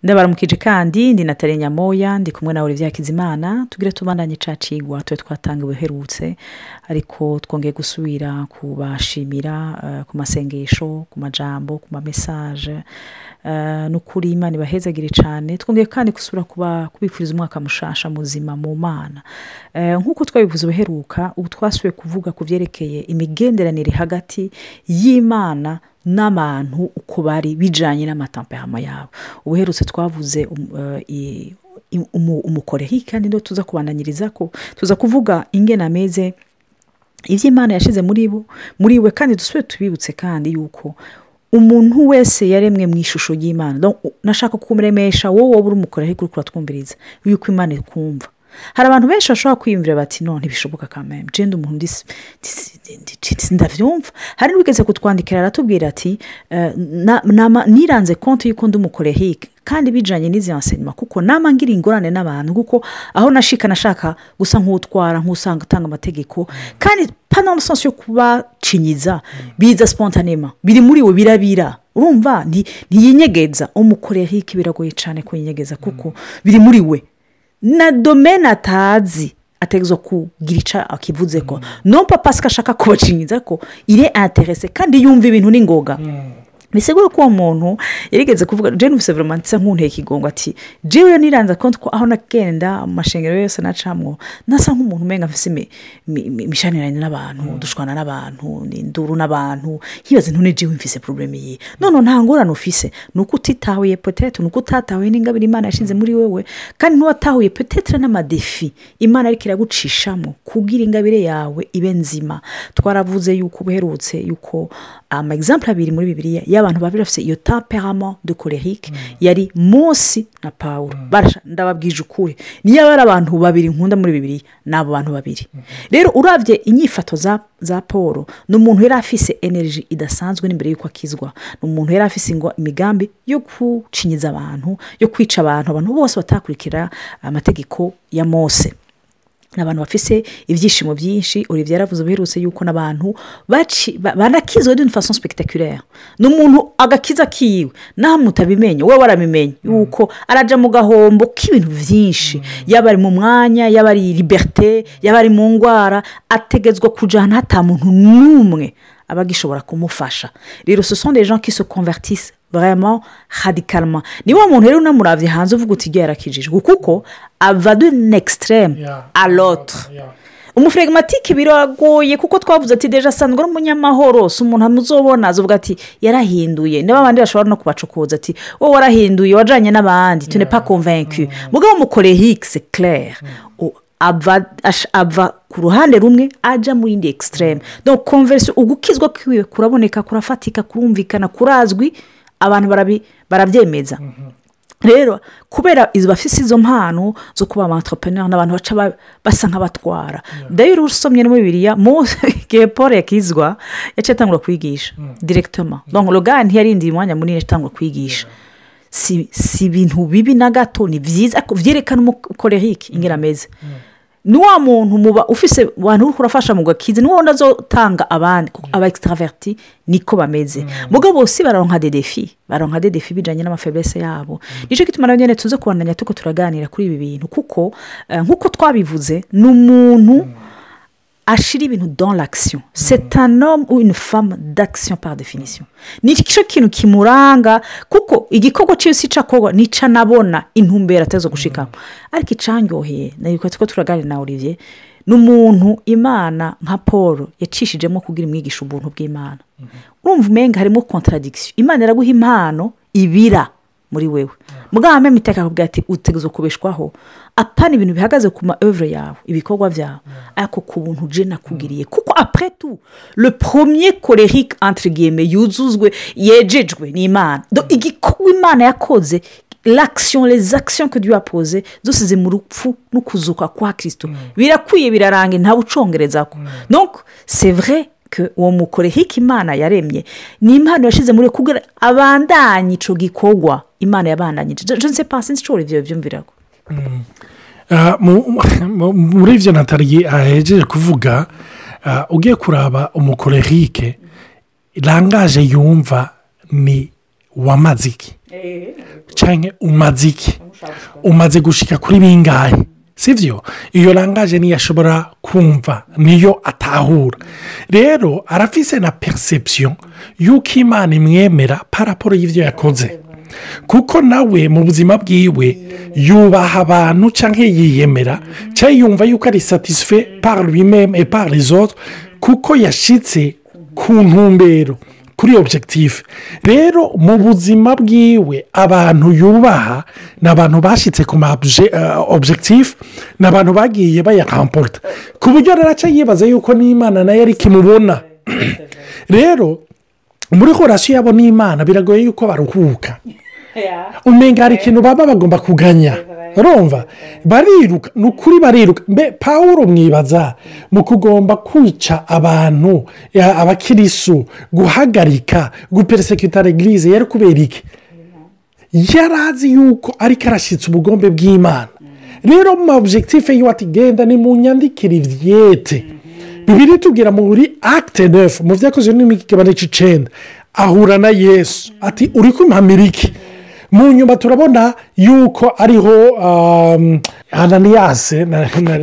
ndabaramukije kandi ndi Nathalie Nyamoya ndi kumwe na Olivier Hakizimana tugire tubandanye cacigwa twe twatanga ubuherutse ariko twongeye gusubira kubashimira ku masengesho ku majambo ku message nukuri Imana ibahezagire cyane twongeye kandi gusubira kubifuriza umwaka mushasha muzima mu Mana nkuko twabivuze ubuheruka ubu twasuye kuvuga kuvyerekeye imigenderanire hagati y'Imana n'abantu uko bari bijanye n'amatemperama yabo ubuherutse twavuze umucolérique kandi ndo tuza kubandanyiriza ko tuza kuvuga ingena ameze ivy'Imana yashize muri we kandi dusubire tubibutse kandi yuko umuntu wese yaremwe mu ishusho y'Imana donc nashaka kumuremesha wowe uri umucolérique uri kuratwumviriza yuko Imana ikumva hari abantu benshi bashobora kwiyumvira bati no ntibishoboka kameme genda umuntu ndavyumva hari n'ubigeze kutwandikira aratubwira ati niranze konti yuko ndi umucolérique kandi bijanye n'izi enseignement kuko nama ngira ingorane n'abantu kuko aho nashaka gusa nk'utwara nk'usanga utanga amategeko kandi pas dans le sens yo kubacinyiza biza spontanément biri muri we birabira urumva ntiyinyegeza umucolérique biragoye cyane kuyinyegeza kuko biri muri we na domaine atazi ategezwa kugira ica akivuze ko non pas parce que ashaka kubacinyiza ko il est intéressé kandi yumva ibintu n'ingoga Miseguro ko umuntu yarigeze kuvuga je n'ufise vraiment tsa nkunteye kigongo ati jewe niranza konti ko aho nakenda amashengero yose nacamwo nasa nk'umuntu menga mfise mishaniranye n'abantu dushwana n'abantu nduru n'abantu hibaze ntune jewe mfise problème yi none nta ngorane ufise nuko utitahuye peut-être nuko utatahuye n'ingabire Imana yashinze muri wewe kandi ntuwatahuye peut-être n'amadefi Imana ariko iragucishamo kugira ingabire yawe ibe nzima twaravuze yuko buherutse yuko ama exemple abiri muri Bibiliya y'abantu babiri bafite iyo tempérament de colérique yari Mose na Paulo ndababwije ukuri niyo bari abantu babiri nkunda muri Bibiliya nabo bantu babiri rero uravye inyifato za Paulo n'umuntu yari afise energy idasanzwe n'imbere yuko akizwa n'umuntu yari afise imigambi yo kucinyiza abantu yo kwica abantu bose batakurikira amategeko ya Mose n'abantu bafise ivyishimo byinshi Olivier yaravuze ubuherutse yuko n'abantu banakizwe d'une façon spectaculaire n'umuntu agakiza kiwe naho mutabimenye wewe warabimenye yuko araja mu gahombo k'ibintu byinshi yabari mu mwanya yabari liberté yabari mu ngwara ategezwa kujana hata muntu numwe abagishobora kumufasha rero ce sont des gens qui se convertissent vraiment radicalement ni wa muntu rero namuravye hanze uvuga uti yarakijijwe kuko ava d'un extrême à l'autre umuflegmatique biragoye kuko twavuze ati deja sanzwe n'umunyamahoro so umuntu amuzobona azovuga ati yarahinduye n'abandi bashobora no kubacokoza ati wowe warahinduye wajanye n'abandi tu n'es pas convaincu mugabo mu colérique c'est clair ava ku ruhande rumwe aja muri indi extrême donc conversion ugukizwa kwiwe kuraboneka kurafatika kurumvikana kurazwi abantu barabyemeza rero kubera izo bafise izo mpano zo kuba entrepreneur n'abantu baca basa nk'abatwara d'ailleurs usomye no muri Bibiliya Mose que Paul yakizwa yacatangura kwigisha directement donc le gars ntiyarindi imwanya munini yacatangura kwigisha si bintu bibi na gato ni vyiza vyerekana umucolérique ingerameze nuwa muntu muba ufise abantu uri kurafasha mu gakizi nuwo ndazotanga abandi aba extraverti niko bameze mugabo si baronka des défis bijanye n'ama faiblesse yabo nico kituma nabyo tuze kubandanya tuko turaganira kuri ibi bintu kuko nkuko twabivuze n'umuntu ashira ibintu dans l'action c'est un homme ou une femme d'action par définition ni cyo kintu kimuranga kuko igikorwa cyose cyakorwa nica nabona intumbera atazo gushikamo ariko icangyoheye nayiko tuko turaganira na Olivier n'umuntu Imana nka Paul yacishijemo kugira imwigisha ubuntu bw'Imana urumva umenga harimo contradiction Imana iraguha impano ibira muri wewe mugame miteka kubwa ati utegezo kubeshwaho apana ibintu bihagaze ku ma œuvre yawe ibikorwa vyawe ariko ku buntu je nakugiriye kuko après tout le premier colérique entre guillemets yuzuzwe yejejwe ni Imana donc igikorwa Imana yakoze l'action les actions que Dieu a posées zose ziri mu rupfu no kuzuka kwa Kristo birakwiye birarange nta bucongerezako donc c'est vrai que uwo mucolérique Imana yaremye ni impano yashize muri kugira abandanye ico gikorwa Imana yabandanyije je ne sais pas since story vyumvirako muri ivyo Nathalie ahejeje kuvuga ugiye kuraba umucolérique langage yumva ni wamaziki cyangwa umaze iki umaze gushika kuri bingahe sivyo iyo langaje niyo ashobora kumva niyo atahura rero arafise na perception y'uko imana imwemera paraporo y'ivyo yakoze kuko nawe mu buzima bwiwe yubaha abantu cyangwa yiyemera cyangwa yumva yuko ari satisfait par lui-même et par les autres kuko yashitse ku ntumbero kuri objectif rero mu buzima bwiwe abantu yubaha ni abantu bashyitse ku ma objectif ni abantu bagiye bayaramporta ku buryo rero aca yibaza yuko n'imana nayo ari kimubona rero muri horasiyo yabo n'imana biragoye yuko baruhuka umenga hari ikintu baba bagomba kuganya urumva bariruka ni ukuri bariruka mbe Pawulo mwibaza mu kugomba kwica abantu abakirisu guhagarika guperesekita l'eglise yari kubera iki yari azi yuko ariko arashyitse ubugombe bw'imana rero mu objectif yiwe ati genda ni mu nyandikire ivyete bibiri tubwira muri acte 9 mu vyakozwe n'imigabane c'icenda ahura na Yesu ati uri kumpamira iki mu nyuma turabona yuko ariho Ananiyasi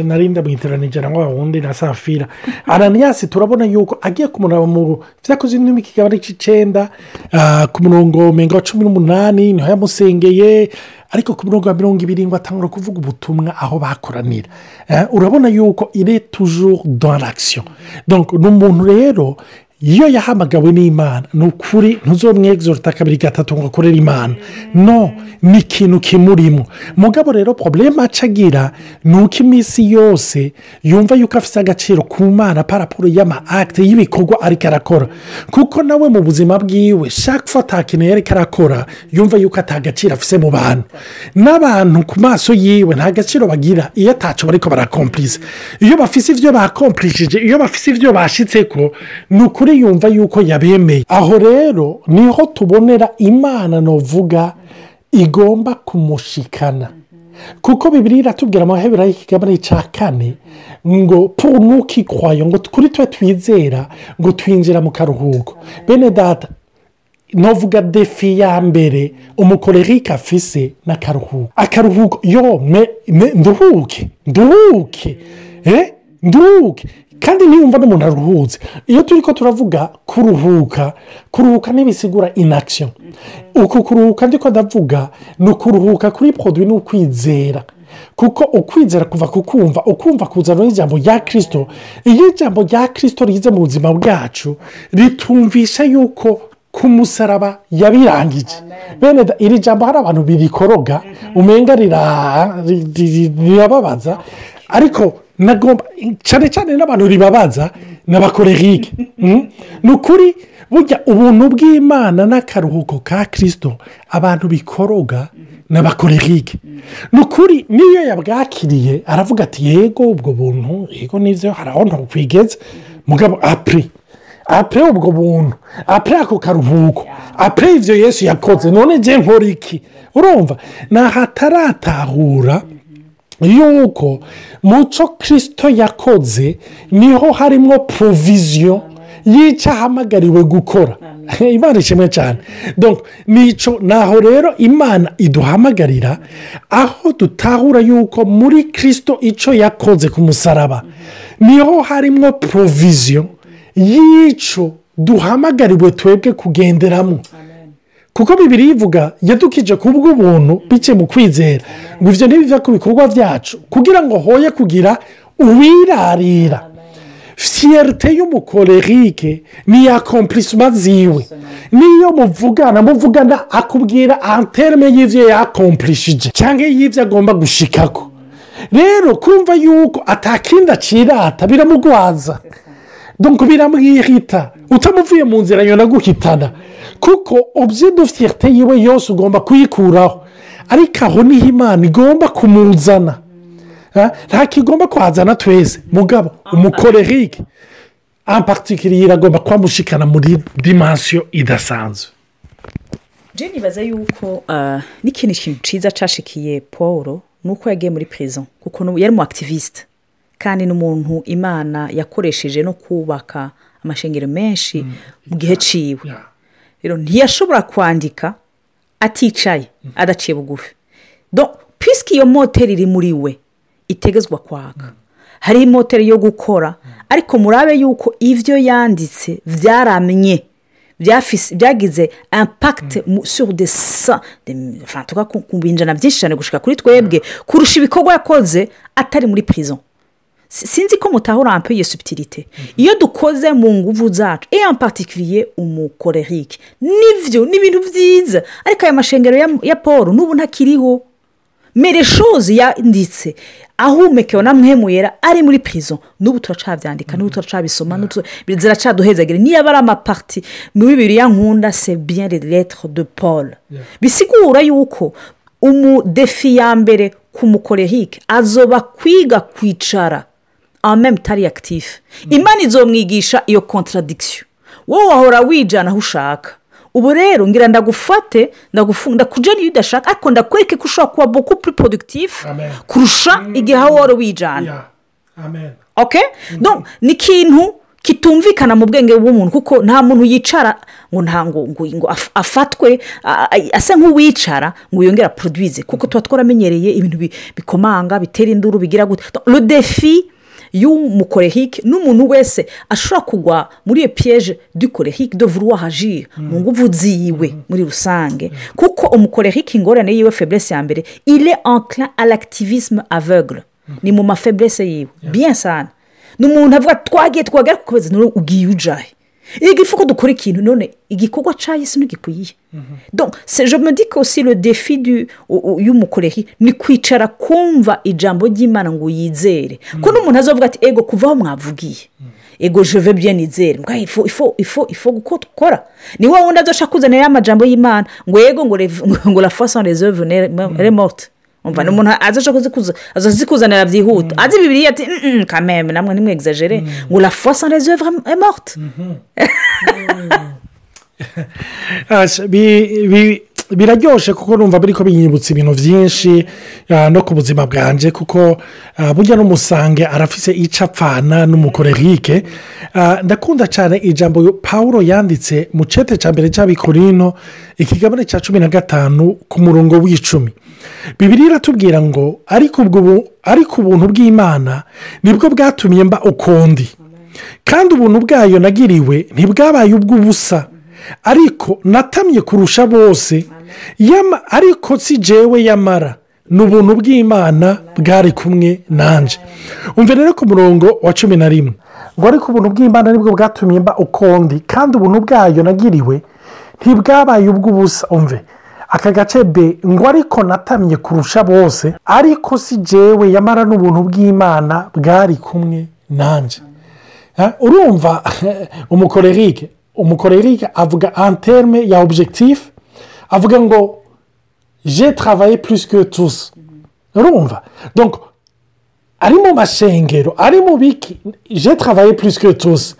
narinda mwiteranije na wundi na Safira Ananiyasi turabona yuko agiye kumuraba mu vyakozwe n'imigabane c'icenda ku murongo menga 18 niho yamusengeye ariko ku murongo wa 20 ngo atangura kuvuga ubutumwa aho bakoranira urabona yuko il est toujours dans l'action donc n'umuntu rero iyo yahamagawe n'imana ni ukuri ntuzomwegizorita kabiri gatatu ngo akorere imana no ni ikintu kimurimo mugabo rero probleme acagira ni uko iminsi yose yumva yuko afite agaciro ku mana paraporo y'ama acte y'ibikorwa ariko arakora kuko nawe mu buzima bwiwe chaque fois atakintu ariko arakora yumva yuko atagaciro afise mu bantu n'abantu ku maso yiwe nta gaciro bagira iyo ataco bariko barakomplice iyo bafise ivyo bakomplishije iyo bafise ivyo bashitseko ni ukuri yumva yuko yabemeye aho rero niho tubonera imana novuga igomba kumushikana kuko bibiri iratubwira amahebera y'ikigabane cya 4 ngo pour nous qui croyons ngo kuri twe twizera ngo twinjira mu karuhuko bene data novuga defi ya mbere umukolérique afise na karuhuko akaruhuko yo nduhuke kandi niyumva n'umuntu aruhutse iyo turi ko turavuga kuruhuka ntibisigura inaction uku kuruhuka ndiko ndavuga ni ukuruhuka kuri produit ni ukwizera kuko ukwizera kuva kukumva ukumva kuzana n'ijambo rya kirisito iyo ijambo rya kirisito rize mu buzima bwacu ritumvisha yuko ku musaraba yabirangije bene iri jambo hari abantu birikoroga umenga rirababaza ariko nagomba cyane cyane n'abantu ribabaza n'abakolérique ni ukuri burya ubuntu bw'imana n'akaruhuko ka kirisito abantu bikoroga n'abakolérique ni ukuri niyo yabwakiriye aravuga ati yego ubwo buntu yego nivyo hari aho ntukwigeze mugabo apre ubwo buntu apre ako karuhuko apre ivyo Yesu yakoze none je nkora iki urumva nahataratahura yuko muco kirisito yakoze niho harimo provision y'icyo ahamagariwe gukora imana ishimwe cyane donc nico naho rero imana iduhamagarira aho dutahura yuko muri kirisito icyo yakoze ku musaraba niho harimo provision y'icyo duhamagariwe twebwe kugenderamo kuko bibiri ivuga yadukije kubw'ubuntu bike mu kwizera ngo ivyo ntibiva ku bikorwa byacu kugira ngo hoye kugira uwirarira fierté y'umukolérique ni accomplissement ziwe niyo muvugana akubwira en terme y'ivyo yakomplishije cyangwa y'ivyo agomba gushikako rero kumva yuko atakinda cirata biramugwaza donc biramwirita utamuvuye mu nzira yona guhitana kuko objet de fierté yiwe yose ugomba kuyikuraho ariko aho niho imana igomba kumuzana nta kigomba kuhazana twese mugabo umukolérique en particulier agomba kwamushikana muri dimension idasanzwe je nibaza yuko n'ikintu ciza cashikiye Paul nuko yagiye muri prison kuko yari mu activiste kandi n'umuntu imana yakoresheje no kubaka amashengero menshi mu gihe ciwe rero ntiyashobora kwandika aticaye adaciye bugufi puisque iyo moteri iri muri we itegezwa kwaka hariho imoteri yo gukora ariko murabe yuko ibyo yanditse byaramye byagize impact sur des cent ku binjana byinshi cyane gushika kuri twebwe kurusha ibikorwa yakoze atari muri prison. Sinzi ko mutahura un peu iyo subtilité iyo dukoze mu nguvu zacu et en particulier umucolérique nivyo ni ibintu byiza ariko aya mashengero ya Paul n'ubu ntakiriho mais les choses yanditse ahumekewe namwemuyera ari muri prison n'ubu turacavyandika n'ubu turacabisoma ziracaduhezagire niyo abari amaparti mu Bibiliya nkunda c'est bien les lettres de Paul bisigura yuko defi ya mbere ku mucolérique azoba kwiga kwicara en même temps actif imana izomwigisha iyo contradiction wowe wahora wijana aho ushaka ubu rero ngira ndagufate ndagufunda kujana iyo udashaka ariko ndakwereke ko ushobora kuba beaucoup plus productif kurusha igihe aho wari wijana. Okay? Donc ni ikintu kitumvikana mu bwenge bw'umuntu kuko nta muntu yicara ngo afatwe asa nk'uwicara ngo yongera produise kuko tuba twaramenyereye ibintu bikomanga bitera induru bigira gute. Le défi y'umucolérique n'umuntu wese ashobora kugwa muri iyo piège du colérique de vouloir agir mu nguvu ziwe muri rusange kuko umucolérique ingorane yiwe faiblesse ya mbere il est enclin à l'activisme aveugle ni mu mafaiblesse yiwe bien sana n'umuntu avuga twagera kukoza none ugiye ujaye igifu ko dukora ikintu none igikorwa cyayise n'igikwiye. Donc je me dis que aussi le défi y'umucolérique ni kwicara kumva ijambo ry'Imana ngo yizere ko n'umuntu azovuga ati ego kuvaho mwavugiye ego je veux bien nizere mbwa il faut gukora ni wowe wundi azoshaka kuzanira amajambo y'Imana ngo ego ngo la foi sans les œuvres est morte. Umva n'umuntu azazikuzanira byihuta azi Bibiliya ati quand même namwe nimwe exagérer ngo la foi sans les œuvres est morte. Biraryoshe kuko numva biriko binyibutsa ibintu byinshi no ku buzima bwanje kuko burya n'umusange arafise icapfana n'umucolérique. Ndakunda cyane ijambo Paulo yanditse mu cete ca mbere c'Abikorino ikigabane ca 15 ku murongo w'10. Bibiliya iratubwira ngo ariko ubuntu bw'Imana nibwo bwatumye mba ukundi kandi ubuntu bwayo nagiriwe ntibwabaye ubw'ubusa ariko natamye kurusha bose ariko si jewe yamara n'ubuntu bw'Imana bwari kumwe nanje. Umve rero ku murongo wa 11 ngo ariko ubuntu bw'Imana nibwo bwatumye mba ukundi kandi ubuntu bwayo nagiriwe ntibwabaye ubw'ubusa. Umve aka gace B ngo ariko natamye kurusha bose ariko si jewe yamara n'ubuntu bw'Imana bwari kumwe nanje. Urumva umucolérique avuga en terme ya objectif avuga ngo j'ai travaillé plus que tous. Urumva donc ari mu mashengero ari mu biki j'ai travaillé plus que tous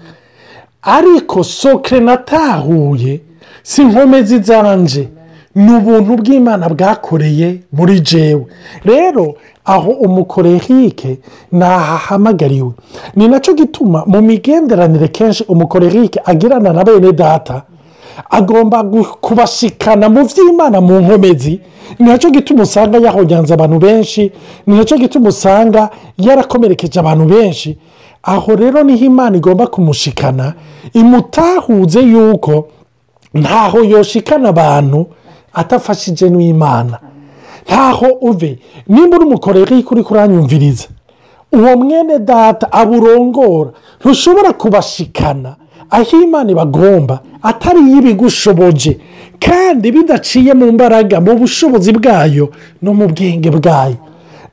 ariko sokre natahuye si nkomezi zanje n'ubuntu bw'Imana bwakoreye muri jewe. Rero aho umucolérique nahamagariwe ni naco gituma mu migenderanire kenshi umucolérique agirana na bene data agomba kubashikana mu vy'Imana mu nkomezi. Ni naco gituma usanga yahonyanza abantu benshi, ni naco gituma usanga yarakomerekeje abantu benshi. Aho rero niho Imana igomba kumushikana imutahuze yuko ntaho yoshikana abantu atafashije n'Imana. Ntaho uve nimba uri umucolérique uri kuranyumviriza uwo mwene data aburongora ntushobora kubashikana aho Imana ibagomba atari y'ibigushoboje kandi bidaciye mu mbaraga mu bushobozi bwayo no mu bwenge bwayo.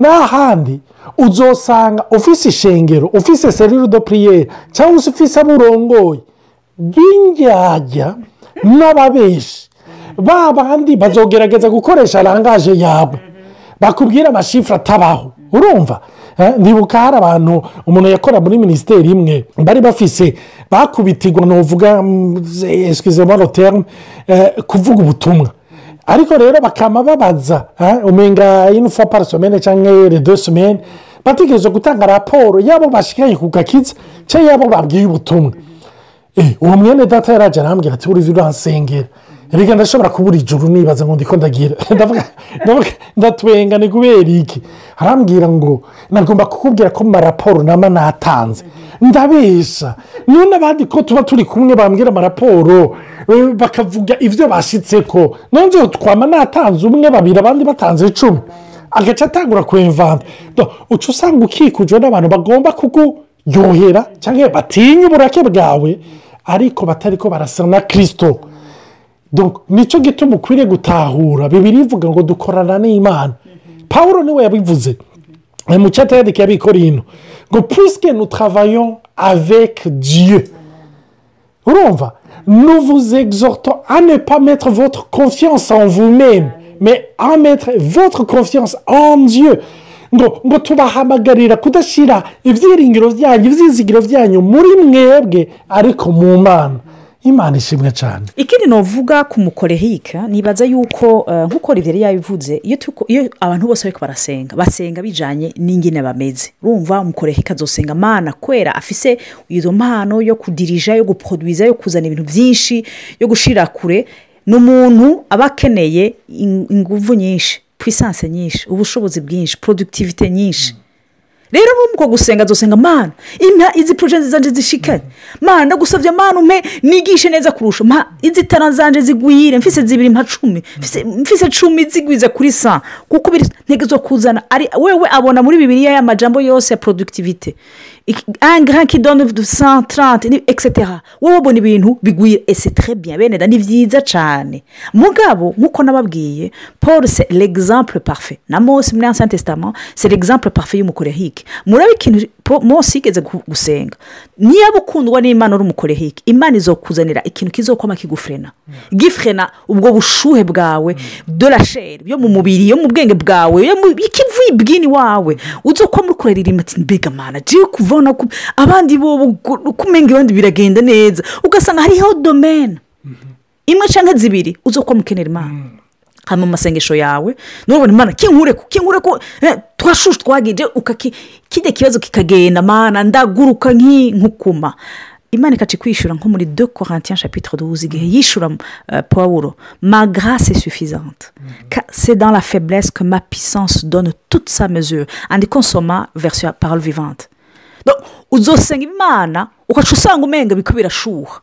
N'ahandi uzosanga ufise ishengero ufise cellule de prière cyangwa ufise aburongoye b'indyarya n'ababeshi babandi bazogerageza gukoresha langage yabo bakubwira amashifra atabaho. Urumva ndibuka hari abantu umuntu yakora muri ministeri imwe bari bafise bakubitirwa novuga excusez-moi le terme kuvuga ubutumwa ariko rero bakama babaza umenga une fois par semaine cyangwa les 2 semaines bategereje gutanga raporo yabo bashikaye ku gakiza cyangwa yabo babwiye ubutumwa. Uwo mwene data yaraje arambwira ati uri uransengera reka ndashobora kubura ijuru nibaza ngo ndiko ndagira ndatwenga ni kubera iki arambwira ngo nagomba kukubwira ko mu maraporo nama natanze ndabesha none abandi ko tuba turi kumwe bambwira amaraporo bakavuga ibyo bashyitse ko nongeyeho twama natanze umwe babiri abandi batanze 10 agace atangura kwemvanta uca usanga ukikujwe n'abantu bagomba kukuryohera cyangwa batinya uburake bwawe ariko batari ko barasa na kirisito nicyo gituma ukwiriye gutahura bibiri ivuga ngo dukorana n'imana Pawulo niwe yabivuze mu cyata yandikiye abikorino ngo puisque nous travaillons avec Dieu urumva nous vous exhortons à ne pas mettre votre confiance en vous-même mais à mettre votre confiance en Dieu ngo tubahamagarira kudashyira ibyiringiro byanyu ibyizigiro byanyu muri mwebwe ariko mu mana imana ishimwe cyane. Ikindi novuga ku mukorehike nibaza yuko nk'uko Riveri yabivuze iyo abantu bose bariko basenga bijanye n'ingene bameze urumva umukorehike azosenga mana kwera afise izo mpano yo kudirija yo guproduiza yo kuzana ibintu byinshi yo gushira kure n'umuntu abakeneye inguvu nyinshi puissance nyinshi ubushobozi bwinshi productivité nyinshi rero nk'uko gusenga azosenga mana impa izi project zanje zishikanye mana ndagusavye mana umpe nigishe neza kurusha mpa izi tara zanje zigwire mfise 2 mpa 10 mfise 10 zigwiza kuri 100 kuko ntegezo kuzana ari wewe abona muri Bibiliya ya majambo yose ya productivité un grand qui donne 130 etc. wowe ubona ibintu bigwira et c'est très bien bene da ni vyiza cyane mugabo nkuko nababwiye Paul c'est l'exemple parfait na Mose muri Ancien Testament c'est l'exemple parfait y'umukorehike murabe ikintu Mose igeze gusenga niya bukundwa n'Imana uri umukorehike Imana izokuzanira ikintu kizokoma kigufrena gifrena ubwo bushuhe bwawe de la chair yo mu mubiri yo mu bwenge bwawe yo mu ikivuye bwini wawe uzokoma ukorera imati mbega mana je kuvona abandi bo kumenga abandi biragenda neza ugasanga hariho domaine imwe canke zibiri uzokoma ukenera Imana hama masengesho yawe nubona Imana kinkure ko twashushe twagije ukakide kibazo kikagenda mana ndaguruka nk'ukuma Imana ikaci kwishura nko muri 2 Corinthiens chapitre 12 igihe yishura Paulo ma grâce est suffisante c'est dans la faiblesse que ma puissance donne toute sa mesure andi consomma version parole vivante donc uzosenga Imana ukacusanga umenga bikubira shuha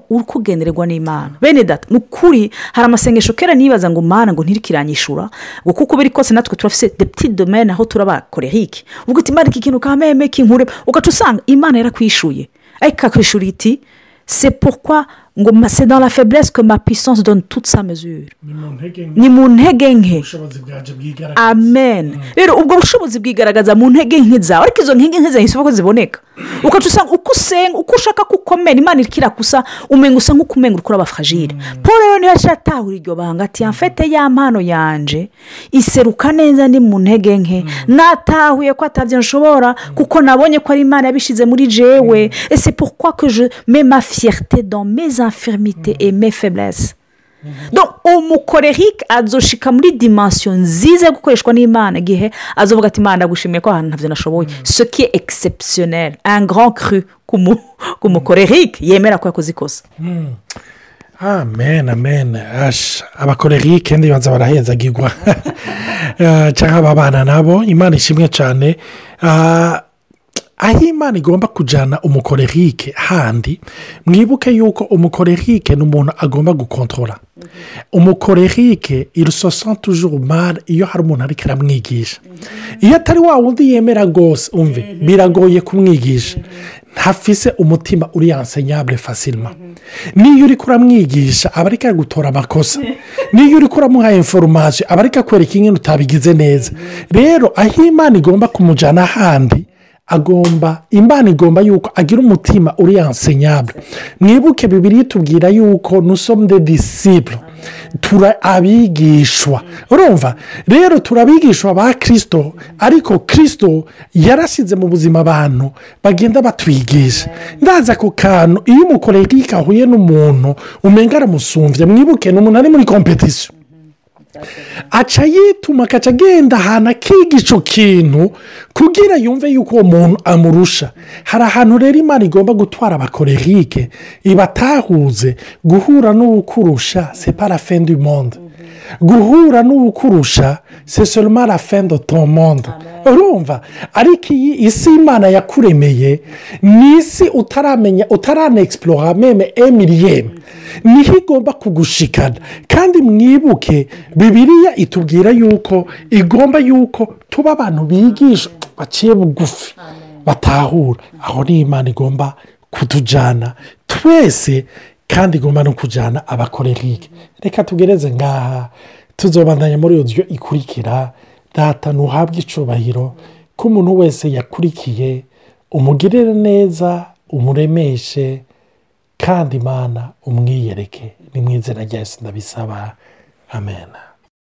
uri kugendererwa n'Imana bene data nukuri hari amasengesho kera nibaza ngo Mana ngo ntirikiranyishura ngo kuko biri kose natwe turafise des petits domaines aho turabakorehike ubwo Imana ikintu kameme kinkure ukacusanga Imana yarakwishuye ariko akwishura iti c'est pourquoi ngo c'est dans la faiblesse que ma puissance donne toute sa mesure ni mu ntege nke amen rero ubwo bushobozi bwigaragaza mu ntege nke zawe ariko izo ntege nke zahisemo ko ziboneka ukacusanga uko usenga uko ushaka kukomera Imana ikirakusa umenga usa nk'ukumenga ukora abafragile Paul rero niyo yatahura iryo banga ati en fait ya mpano yanje iseruka neza ni mu ntege nke natahuye ko atavye nshobora kuko nabonye ko ari Imana yabishize muri jewe et c'est pourquoi que je mets ma fierté dans mes infirmités et mes faiblesses. Donc umukorehike azoshika muri dimension nziza gukoreshwa n'Imana gihe azovuga ati Imana ndagushimiye ko ahantu ntavyo nashoboye ce qui est exceptionnel un grand cru kumukorehike yemera ko yakoze ikosa. amen abakorehike ndibaza barahezagirwa cyangwa ababana nabo Imana ishimwe cyane aho Imana igomba kujyana umukorehike handi mwibuke yuko umukorehike ni umuntu agomba gukontorora umukorehike il se sent toujours mal iyo hari umuntu ariko aramwigisha iyo atari wa wundi yemera rwose umve biragoye kumwigisha ntafise umutima uri enseigable facilement niyo uri kuramwigisha aba ariko gutora amakosa niyo uri kuramuha information aba ariko akwereka ingene utabigize neza rero aho Imana igomba kumujyana handi Imana igomba yuko agira umutima uri enseigable mwibuke Bibiliya itubwira yuko nous sommes des disciples turabigishwa urumva rero turabigishwa ba Kristo ariko Kristo yarasize mu buzima abantu bagenda batwigisha ndaza ku kantu iyo umukorehike ahuye n'umuntu umenga aramusumvye mwibuke n'umuntu ari muri competition aca yituma akaca agenda ahantu akiga icyo kintu kugira yumve yuko uwo muntu amurusha. hari ahantu rero imana igomba gutwara abakorerike ibatahuze guhura n'ubukurusha c'est pas la fin du monde. guhura n'ubukurusha c'est seulement la fin de ton monde. urumva ariko iyi isi imana yakuremeye ni isi utaramenya utaranexplora meme emiliyeme niho igomba kugushikana. kandi mwibuke bibiliya itubwira yuko igomba yuko tuba abantu bigisha baciye bugufi batahura. aho ni imana igomba kutujyana twese kandi igomba no kujyana abakorerike. reka tugereze ngaha tuzobandanya muri iyo nzu ikurikira. data ntuhabwe icubahiro ko umuntu wese yakurikiye umugirire neza umuremeshe kandi imana umwiyereke. ni mu izina rya Yesu ndabisaba amen.